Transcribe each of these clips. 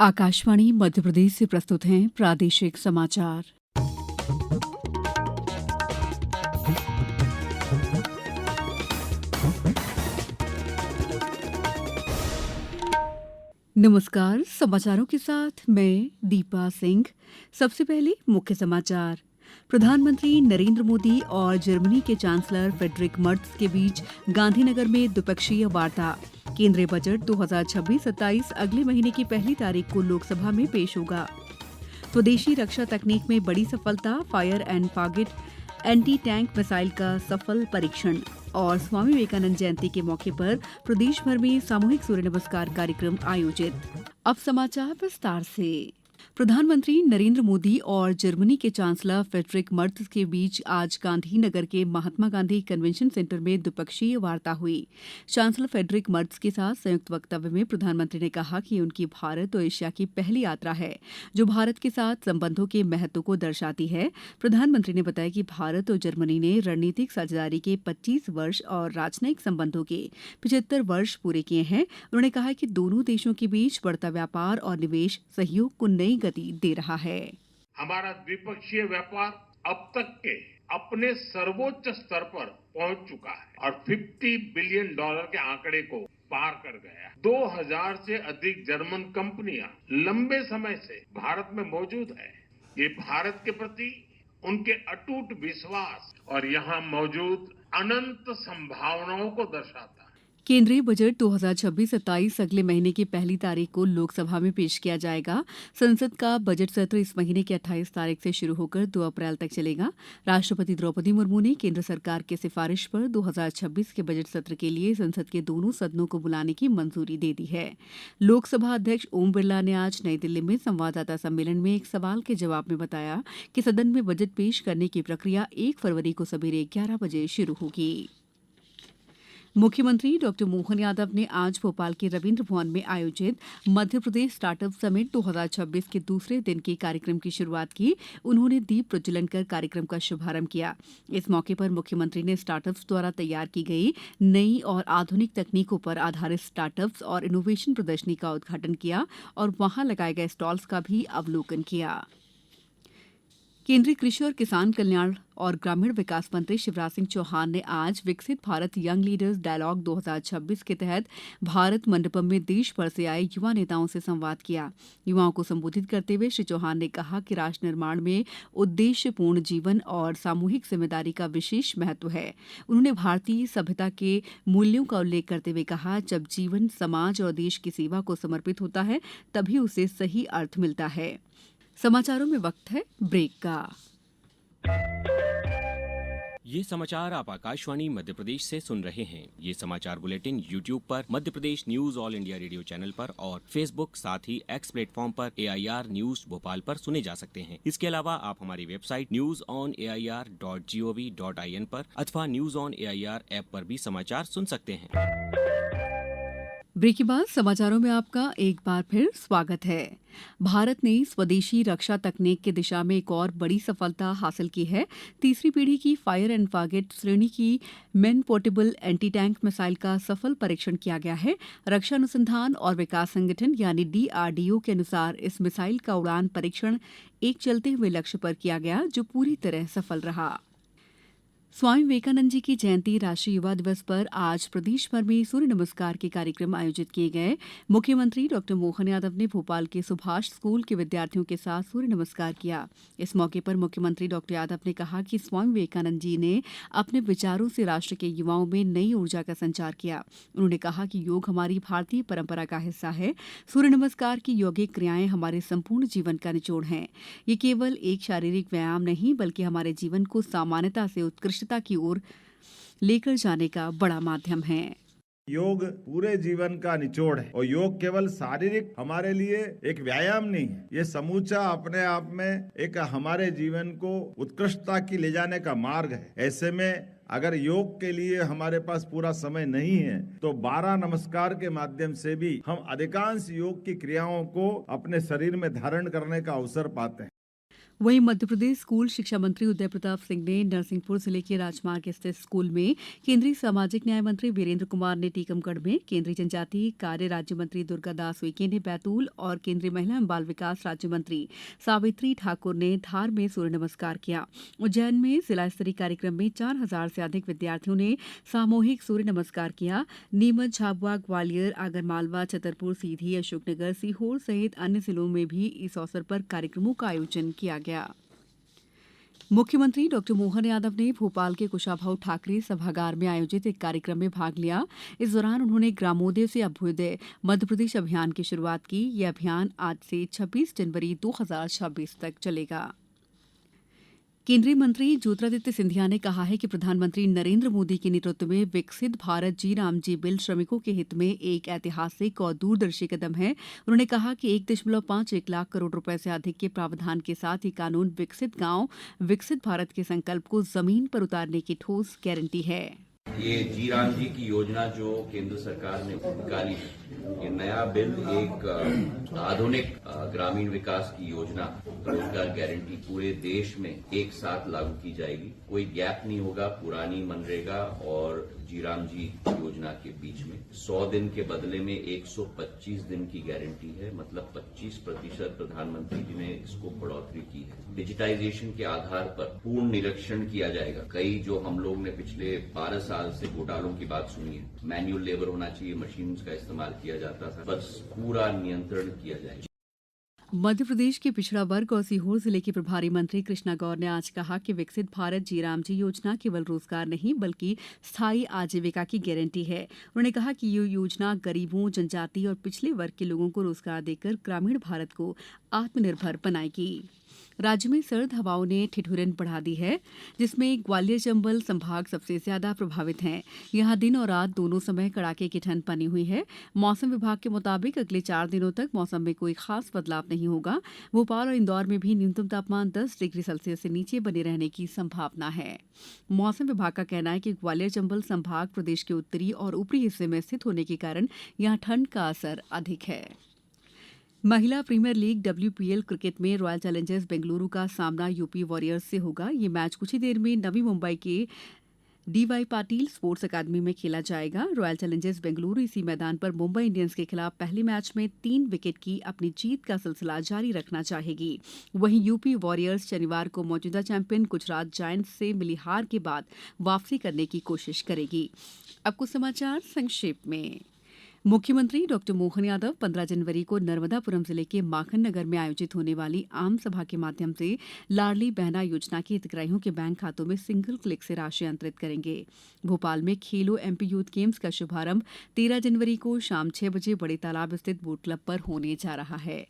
आकाशवाणी मध्य प्रदेश से प्रस्तुत हैं प्रादेशिक समाचार। नमस्कार, समाचारों के साथ मैं दीपा सिंह। सबसे पहले मुख्य समाचार। प्रधानमंत्री नरेंद्र मोदी और जर्मनी के चांसलर फ्रेडरिक मर्ज के बीच गांधीनगर में द्विपक्षीय वार्ता। केंद्रीय बजट 2026-27 अगले महीने की पहली तारीख को लोकसभा में पेश होगा। स्वदेशी रक्षा तकनीक में बड़ी सफलता, fire and forget anti tank missile का सफल परीक्षण। और स्वामी विवेकानंद जयंती के मौके पर प्रदेश भर में सामूहिक सूर्य नमस्कार कार्यक्रम आयोजित। अब समाचार विस्तार से। प्रधानमंत्री नरेंद्र मोदी और जर्मनी के चांसलर फ्रेडरिक मर्ज के बीच आज गांधीनगर के महात्मा गांधी कन्वेंशन सेंटर में द्विपक्षीय वार्ता हुई। चांसलर फ्रेडरिक मर्ज के साथ संयुक्त वक्तव्य में प्रधानमंत्री ने कहा कि उनकी भारत और एशिया की पहली यात्रा है, जो भारत के साथ संबंधों के महत्व को दर्शाती है। प्रधानमंत्री ने बताया कि भारत और जर्मनी ने रणनीतिक साझेदारी के 25 वर्ष और राजनयिक संबंधों के 75 वर्ष पूरे किए हैं। उन्होंने कहा कि दोनों देशों के बीच बढ़ता व्यापार और निवेश सहयोग को नई गति दे रहा है। हमारा द्विपक्षीय व्यापार अब तक के अपने सर्वोच्च स्तर पर पहुंच चुका है और $50 बिलियन के आंकड़े को पार कर गया है। 2000 से अधिक जर्मन कंपनियां लंबे समय से भारत में मौजूद है। ये भारत के प्रति उनके अटूट विश्वास और यहाँ मौजूद अनंत संभावनाओं को दर्शाता है। केंद्रीय बजट 2026-27 अगले महीने की पहली तारीख को लोकसभा में पेश किया जाएगा। संसद का बजट सत्र इस महीने की 28 तारीख से शुरू होकर 2 अप्रैल तक चलेगा। राष्ट्रपति द्रौपदी मुर्मू ने केंद्र सरकार की सिफारिश पर 2026 के बजट सत्र के लिए संसद के दोनों सदनों को बुलाने की मंजूरी दे दी है। लोकसभा अध्यक्ष ओम बिरला ने आज नई दिल्ली में संवाददाता सम्मेलन में एक सवाल के जवाब में बताया कि सदन में बजट पेश करने की प्रक्रिया 1 फरवरी को सवेरे 11 बजे शुरू होगी। मुख्यमंत्री डॉ मोहन यादव ने आज भोपाल के रविन्द्र भवन में आयोजित मध्य प्रदेश स्टार्टअप समिट 2026 के दूसरे दिन के कार्यक्रम की शुरुआत की। उन्होंने दीप प्रज्वलन कर कार्यक्रम का शुभारंभ किया। इस मौके पर मुख्यमंत्री ने स्टार्टअप्स द्वारा तैयार की गई नई और आधुनिक तकनीकों पर आधारित स्टार्टअप्स और इनोवेशन प्रदर्शनी का उद्घाटन किया और वहां लगाए गए स्टॉल्स का भी अवलोकन किया। केंद्रीय कृषि और किसान कल्याण और ग्रामीण विकास मंत्री शिवराज सिंह चौहान ने आज विकसित भारत यंग लीडर्स डायलॉग 2026 के तहत भारत मंडपम में देश भर से आए युवा नेताओं से संवाद किया। युवाओं को संबोधित करते हुए श्री चौहान ने कहा कि राष्ट्र निर्माण में उद्देश्यपूर्ण जीवन और सामूहिक जिम्मेदारी का विशेष महत्व है। उन्होंने भारतीय सभ्यता के मूल्यों का उल्लेख करते हुए कहा, जब जीवन समाज और देश की सेवा को समर्पित होता है तभी उसे सही अर्थ मिलता है। समाचारों में वक्त है ब्रेक का। ये समाचार आप आकाशवाणी मध्य प्रदेश से सुन रहे हैं। ये समाचार बुलेटिन YouTube पर Madhya Pradesh news all India radio channel पर और Facebook साथ ही X प्लेटफॉर्म पर AIR न्यूज भोपाल पर सुने जा सकते हैं। इसके अलावा आप हमारी वेबसाइट newsonair.gov.in पर अथवा न्यूज ऑन AIR ऐप पर भी समाचार सुन सकते हैं। ब्रेक के बाद समाचारों में आपका एक बार फिर स्वागत है। भारत ने स्वदेशी रक्षा तकनीक की दिशा में एक और बड़ी सफलता हासिल की है। तीसरी पीढ़ी की फायर एंड फॉरगेट श्रेणी की man portable anti tank missile का सफल परीक्षण किया गया है। रक्षा अनुसंधान और विकास संगठन यानी DRDO के अनुसार इस मिसाइल का उड़ान परीक्षण एक चलते हुए लक्ष्य पर किया गया, जो पूरी तरह सफल रहा। स्वामी विवेकानंद जी की जयंती राष्ट्रीय युवा दिवस पर आज प्रदेश भर में सूर्य नमस्कार के कार्यक्रम आयोजित किए गए। मुख्यमंत्री डॉ मोहन यादव ने भोपाल के सुभाष स्कूल के विद्यार्थियों के साथ सूर्य नमस्कार किया। इस मौके पर मुख्यमंत्री डॉ यादव ने कहा कि स्वामी विवेकानंद जी ने अपने विचारों से राष्ट्र के युवाओं में नई ऊर्जा का संचार किया। उन्होंने कहा कि योग हमारी भारतीय परंपरा का हिस्सा है। सूर्य नमस्कार की यौगिक क्रियाएं हमारे संपूर्ण जीवन का निचोड़ हैं। ये केवल एक शारीरिक व्यायाम नहीं, बल्कि हमारे जीवन को सामान्यता से उत्कृष्ट की ओर लेकर जाने का बड़ा माध्यम है। योग पूरे जीवन का निचोड़ है और योग केवल शारीरिक हमारे लिए एक व्यायाम नहीं है, ये समूचा अपने आप में एक हमारे जीवन को उत्कृष्टता की ले जाने का मार्ग है। ऐसे में अगर योग के लिए हमारे पास पूरा समय नहीं है तो 12 नमस्कार के माध्यम से भी हम अधिकांश योग की क्रियाओं को अपने शरीर में धारण करने का अवसर पाते हैं। वहीं मध्यप्रदेश स्कूल शिक्षा मंत्री उदय प्रताप सिंह ने नरसिंहपुर जिले के राजमार्ग स्थित स्कूल में, केंद्रीय सामाजिक न्याय मंत्री वीरेंद्र कुमार ने टीकमगढ़ में, केंद्रीय जनजातीय कार्य राज्य मंत्री दुर्गादास उइके ने बैतूल और केंद्रीय महिला एवं बाल विकास राज्य मंत्री सावित्री ठाकुर ने धार में सूर्य नमस्कार किया। उज्जैन में जिला स्तरीय कार्यक्रम में 4,000 से अधिक विद्यार्थियों ने सामूहिक सूर्य नमस्कार किया। नीमच, झाबुआ, ग्वालियर, आगरमालवा, छतरपुर, सीधी, अशोकनगर, सीहोर सहित अन्य जिलों में भी इस अवसर पर कार्यक्रमों का आयोजन किया गया। मुख्यमंत्री डॉ मोहन यादव ने भोपाल के कुशाभाऊ ठाकरे सभागार में आयोजित एक कार्यक्रम में भाग लिया। इस दौरान उन्होंने ग्रामोदय से अभ्युदय मध्यप्रदेश अभियान की शुरुआत की। यह अभियान आज से 26 जनवरी 2026 तक चलेगा। केंद्रीय मंत्री ज्योतिरादित्य सिंधिया ने कहा है कि प्रधानमंत्री नरेंद्र मोदी के नेतृत्व में विकसित भारत जी राम जी बिल श्रमिकों के हित में एक ऐतिहासिक और दूरदर्शी कदम है। उन्होंने कहा कि 1.51 लाख करोड़ रुपए से अधिक के प्रावधान के साथ ये कानून विकसित गांव विकसित भारत के संकल्प को जमीन पर उतारने की ठोस गारंटी है। ये जी राम जी की योजना जो केंद्र सरकार ने निकाली है, ये नया बिल एक आधुनिक ग्रामीण विकास की योजना, रोजगार गारंटी पूरे देश में एक साथ लागू की जाएगी। कोई गैप नहीं होगा पुरानी मनरेगा और जी राम जी योजना के बीच में। 100 दिन के बदले में 125 दिन की गारंटी है, मतलब 25% प्रधानमंत्री जी ने इसको बढ़ोतरी की है। डिजिटाइजेशन के आधार पर पूर्ण निरीक्षण किया जाएगा। कई जो हम लोग ने पिछले 12 साल से घोटालों की बात सुनी है, मैन्युअल लेबर होना चाहिए, मशीन का इस्तेमाल किया जाता था, बस पूरा नियंत्रण किया जाएगा। मध्य प्रदेश के पिछड़ा वर्ग और सीहोर जिले के प्रभारी मंत्री कृष्णा गौर ने आज कहा कि विकसित भारत जी राम जी योजना केवल रोजगार नहीं बल्कि स्थायी आजीविका की गारंटी है। उन्होंने कहा कि ये योजना गरीबों, जनजाति और पिछड़े वर्ग के लोगों को रोजगार देकर ग्रामीण भारत को आत्मनिर्भर बनाएगी। राज्य में सर्द हवाओं ने ठिठुरन बढ़ा दी है, जिसमें ग्वालियर चंबल संभाग सबसे ज्यादा प्रभावित हैं। यहां दिन और रात दोनों समय कड़ाके की ठंड बनी हुई है। मौसम विभाग के मुताबिक अगले 4 दिनों तक मौसम में कोई खास बदलाव नहीं होगा। भोपाल और इंदौर में भी न्यूनतम तापमान 10 डिग्री सेल्सियस से नीचे बने रहने की संभावना है। मौसम विभाग का कहना है कि ग्वालियर चंबल संभाग प्रदेश के उत्तरी और ऊपरी हिस्से में स्थित होने के कारण यहां ठंड का असर अधिक है। महिला प्रीमियर लीग WPL क्रिकेट में रॉयल चैलेंजर्स बेंगलुरु का सामना यूपी वॉरियर्स से होगा। ये मैच कुछ ही देर में नवी मुंबई के DY पाटिल स्पोर्ट्स अकादमी में खेला जाएगा। रॉयल चैलेंजर्स बेंगलुरु इसी मैदान पर मुंबई इंडियंस के खिलाफ पहले मैच में 3 विकेट की अपनी जीत का सिलसिला जारी रखना चाहेगी। वहीं यूपी वॉरियर्स शनिवार को मौजूदा चैंपियन गुजरात जायंट्स से मिली हार के बाद वापसी करने की कोशिश करेगी। अब कुछ समाचार संक्षेप में। मुख्यमंत्री डॉ मोहन यादव 15 जनवरी को नर्मदापुरम जिले के माखन नगर में आयोजित होने वाली आम सभा के माध्यम से लाडली बहना योजना के हितग्राहियों के बैंक खातों में सिंगल क्लिक से राशि अंतरित करेंगे। भोपाल में खेलो MP यूथ गेम्स का शुभारंभ 13 जनवरी को शाम 6 बजे बड़े तालाब स्थित बोट क्लब पर होने जा रहा है।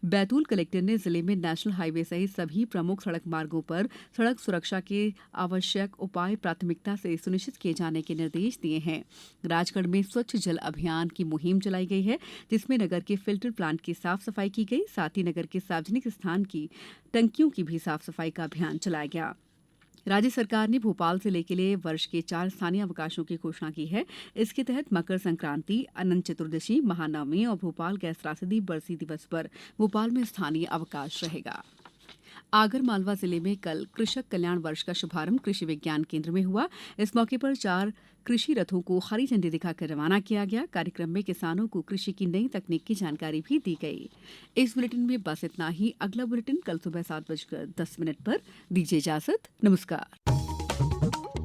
बैतूल कलेक्टर ने जिले में नेशनल हाईवे सहित सभी प्रमुख सड़क मार्गों पर सड़क सुरक्षा के आवश्यक उपाय प्राथमिकता से सुनिश्चित किए जाने के निर्देश दिए हैं। राजगढ़ में स्वच्छ जल अभियान की मुहिम चलाई गई है, जिसमें नगर के फिल्टर प्लांट की साफ सफाई की गई। साथ ही नगर के सार्वजनिक स्थान की टंकियों की भी साफ सफाई का अभियान चलाया गया। राज्य सरकार ने भोपाल जिले के लिए वर्ष के 4 स्थानीय अवकाशों की घोषणा की है। इसके तहत मकर संक्रांति, अनंत चतुर्दशी, महानवमी और भोपाल गैस त्रासदी बरसी दिवस पर भोपाल में स्थानीय अवकाश रहेगा। आगर मालवा जिले में कल कृषक कल्याण वर्ष का शुभारंभ कृषि विज्ञान केंद्र में हुआ। इस मौके पर 4 कृषि रथों को हरी झंडी दिखाकर रवाना किया गया। कार्यक्रम में किसानों को कृषि की नई तकनीक की जानकारी भी दी गई। इस बुलेटिन में बस इतना ही। अगला बुलेटिन कल सुबह 7:10 पर। दीजिए इजाजत। नमस्कार।